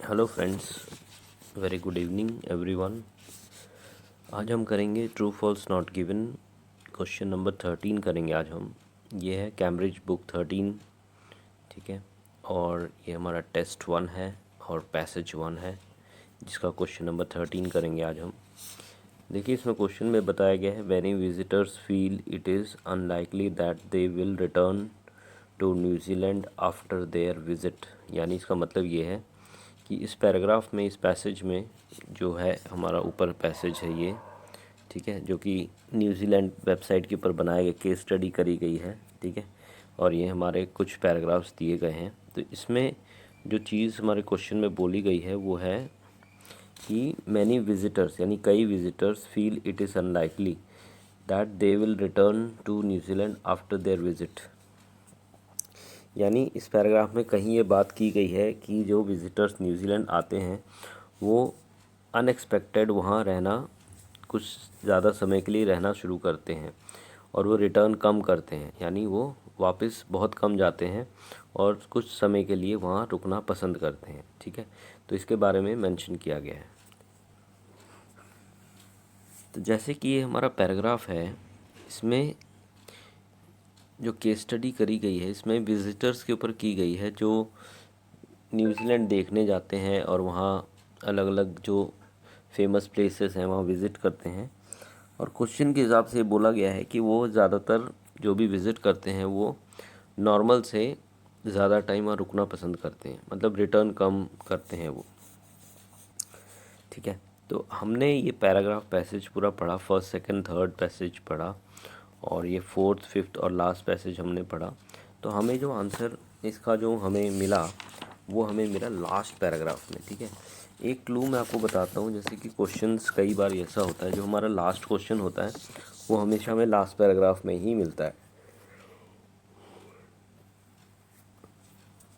Hello friends, very good evening everyone. आज हम करेंगे true false not given. Question number 13 करेंगे आज हम। ये है कैम्ब्रिज बुक 13, ठीक है। और ये हमारा टेस्ट 1 है और पैसेज 1 है, जिसका क्वेश्चन नंबर 13 करेंगे आज हम। देखिए, इसमें क्वेश्चन में बताया गया है वेनी visitors feel it is unlikely that they will return to New Zealand after there visit. यानी इसका मतलब ये है कि इस पैराग्राफ में, इस पैसेज में जो है हमारा ऊपर पैसेज है ये, ठीक है, जो कि न्यूजीलैंड वेबसाइट के ऊपर बनाया गया, केस स्टडी करी गई है, ठीक है। और ये हमारे कुछ पैराग्राफ्स दिए गए हैं। तो इसमें जो चीज़ हमारे क्वेश्चन में बोली गई है वो है कि मैनी विजिटर्स, यानी कई visitors feel it is unlikely that they will return to New Zealand after their visit. यानी इस पैराग्राफ में कहीं ये बात की गई है कि जो विज़िटर्स न्यूजीलैंड आते हैं वो अनएक्सपेक्टेड वहाँ रहना, कुछ ज़्यादा समय के लिए रहना शुरू करते हैं और वो रिटर्न कम करते हैं, यानी वो वापस बहुत कम जाते हैं और कुछ समय के लिए वहाँ रुकना पसंद करते हैं, ठीक है। तो इसके बारे में मेंशन किया गया है। तो जैसे कि ये हमारा पैराग्राफ है, इसमें जो केस स्टडी करी गई है इसमें विज़िटर्स के ऊपर की गई है जो न्यूजीलैंड देखने जाते हैं और वहाँ अलग अलग जो फेमस प्लेसेस हैं वहाँ विज़िट करते हैं। और क्वेश्चन के हिसाब से बोला गया है कि वो ज़्यादातर जो भी विज़िट करते हैं वो नॉर्मल से ज़्यादा टाइम वहाँ रुकना पसंद करते हैं, मतलब रिटर्न कम करते हैं वो, ठीक है। तो हमने ये पैराग्राफ पैसेज पूरा पढ़ा, फर्स्ट सेकंड थर्ड पैसेज पढ़ा और ये फोर्थ फिफ्थ और लास्ट पैसेज हमने पढ़ा। तो हमें जो आंसर इसका जो हमें मिला वो हमें मिला लास्ट पैराग्राफ में, ठीक है। एक क्लू मैं आपको बताता हूँ, जैसे कि क्वेश्चंस कई बार ऐसा होता है जो हमारा लास्ट क्वेश्चन होता है वो हमेशा हमें लास्ट पैराग्राफ में ही मिलता है,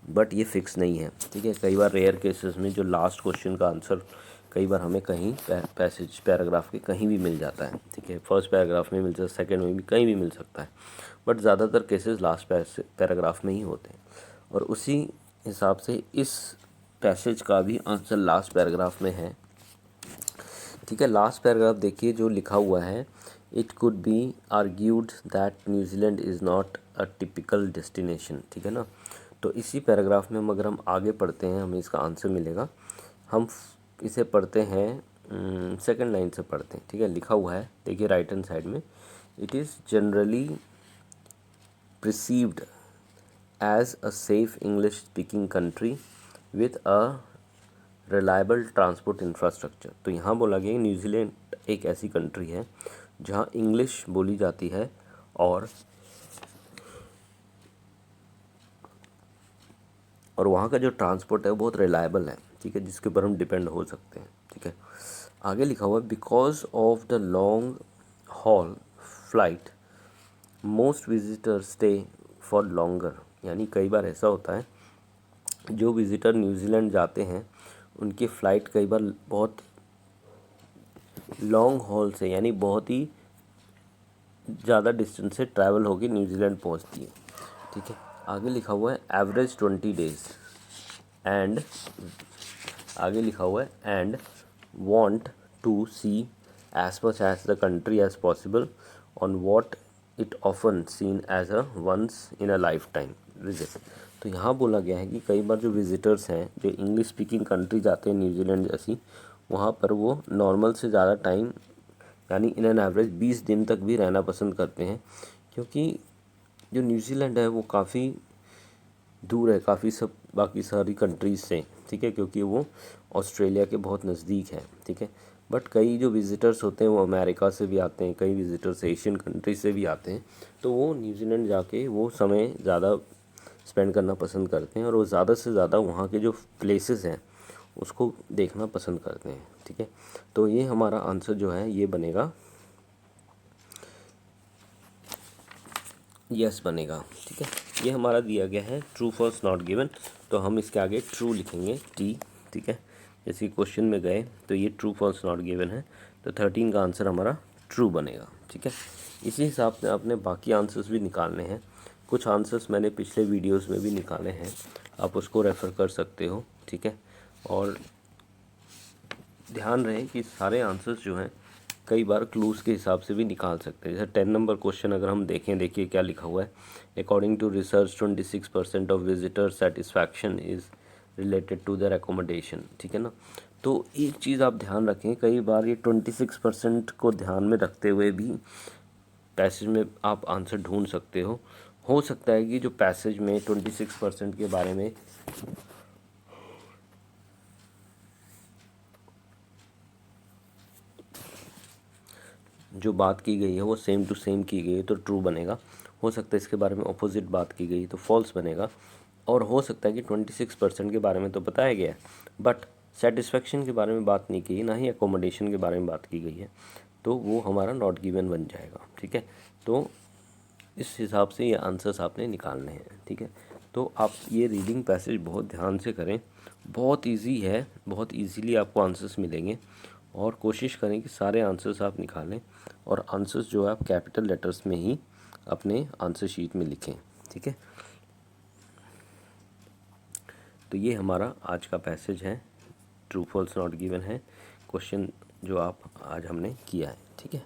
बट ये फिक्स नहीं है, ठीक है। कई बार रेयर केसेस में जो लास्ट क्वेश्चन का आंसर कई बार हमें कहीं पैसेज पैराग्राफ के कहीं भी मिल जाता है, ठीक है। फर्स्ट पैराग्राफ में मिल सकता है, सेकंड में भी कहीं भी मिल सकता है, बट ज़्यादातर केसेस लास्ट पैराग्राफ में ही होते हैं। और उसी हिसाब से इस पैसेज का भी आंसर लास्ट पैराग्राफ में है, ठीक है। लास्ट पैराग्राफ देखिए जो लिखा हुआ है, it could be argued that New Zealand is not a typical destination, ठीक है ना। तो इसी पैराग्राफ में अगर हम आगे पढ़ते हैं हमें इसका आंसर मिलेगा। हम इसे पढ़ते हैं, सेकंड लाइन से पढ़ते हैं, ठीक है। लिखा हुआ है देखिए राइट हैंड साइड में, it is generally perceived as a safe English speaking country with a reliable transport infrastructure। तो यहाँ बोला गया कि न्यूजीलैंड एक ऐसी कंट्री है जहाँ इंग्लिश बोली जाती है और वहाँ का जो ट्रांसपोर्ट है वो बहुत रिलायबल है, ठीक है, जिसके ऊपर हम डिपेंड हो सकते हैं, ठीक है। आगे लिखा हुआ है because of the long haul flight most visitors stay for longer. यानी कई बार ऐसा होता है जो विज़िटर न्यूजीलैंड जाते हैं उनकी फ़्लाइट कई बार बहुत लॉन्ग हॉल से, यानी बहुत ही ज़्यादा डिस्टेंस से ट्रैवल होकर न्यूजीलैंड पहुंचती है, ठीक है। आगे लिखा हुआ है एवरेज 20 डेज़ एंड, आगे लिखा हुआ है and want to see as much as the country as possible on what it often seen as a once in a lifetime visit. तो यहाँ बोला गया है कि कई बार जो विजिटर्स हैं जो इंग्लिश स्पीकिंग कंट्री जाते हैं न्यूजीलैंड जैसी, वहाँ पर वो नॉर्मल से ज़्यादा टाइम, यानी इन एन एवरेज 20 दिन तक भी रहना पसंद करते हैं, क्योंकि जो न्यूजीलैंड है वो काफ़ी दूर है काफ़ी सब बाकी सारी कंट्रीज़ से, ठीक है, क्योंकि वो ऑस्ट्रेलिया के बहुत नज़दीक है, ठीक है। बट कई जो विज़िटर्स होते हैं वो अमेरिका से भी आते हैं, कई विज़िटर्स एशियन कंट्री से भी आते हैं, तो वो न्यूजीलैंड जाके वो समय ज़्यादा स्पेंड करना पसंद करते हैं और वो ज़्यादा से ज़्यादा वहाँ के जो प्लेसेस हैं उसको देखना पसंद करते हैं, ठीक है। तो ये हमारा आंसर जो है ये बनेगा यस बनेगा, ठीक है। ये हमारा दिया गया है ट्रू फॉल्स नॉट गिवन, तो हम इसके आगे ट्रू लिखेंगे टी, ठीक है। जैसे क्वेश्चन में गए तो ये ट्रू फॉल्स नॉट गिवन है, तो 13 का आंसर हमारा ट्रू बनेगा, ठीक है। इसी हिसाब से आपने बाकी आंसर्स भी निकालने हैं। कुछ आंसर्स मैंने पिछले वीडियोस में भी निकाले हैं, आप उसको रेफ़र कर सकते हो, ठीक है। और ध्यान रहे कि सारे आंसर्स जो हैं कई बार क्लूज़ के हिसाब से भी निकाल सकते हैं। जैसे 10 नंबर क्वेश्चन अगर हम देखें, देखिए क्या लिखा हुआ है, according to research 26% of visitor satisfaction is related to their accommodation. ठीक है ना। तो एक चीज़ आप ध्यान रखें, कई बार ये 26% को ध्यान में रखते हुए भी पैसेज में आप आंसर ढूंढ सकते हो सकता है कि जो पैसेज में 26% के बारे में जो बात की गई है वो सेम टू सेम की गई है तो ट्रू बनेगा। हो सकता है इसके बारे में अपोजिट बात की गई तो फॉल्स बनेगा। और हो सकता है कि 26% के बारे में तो बताया गया है बट सेटिस्फेक्शन के बारे में बात नहीं की, ना ही एकोमोडेशन के बारे में बात की गई है, तो वो हमारा नॉट गिवन बन जाएगा। ठीक है, तो इस हिसाब से ये आंसर्स आपने निकालने हैं। ठीक है, तो आप ये रीडिंग पैसेज बहुत ध्यान से करें, बहुत इजी है, बहुत इजीली आपको आंसर्स मिलेंगे। और कोशिश करें कि सारे आंसर्स आप निकालें और आंसर्स जो है आप कैपिटल लेटर्स में ही अपने आंसर शीट में लिखें। ठीक है, तो ये हमारा आज का पैसेज है, ट्रू फॉल्स नॉट गिवन है क्वेश्चन जो आप आज हमने किया है। ठीक है।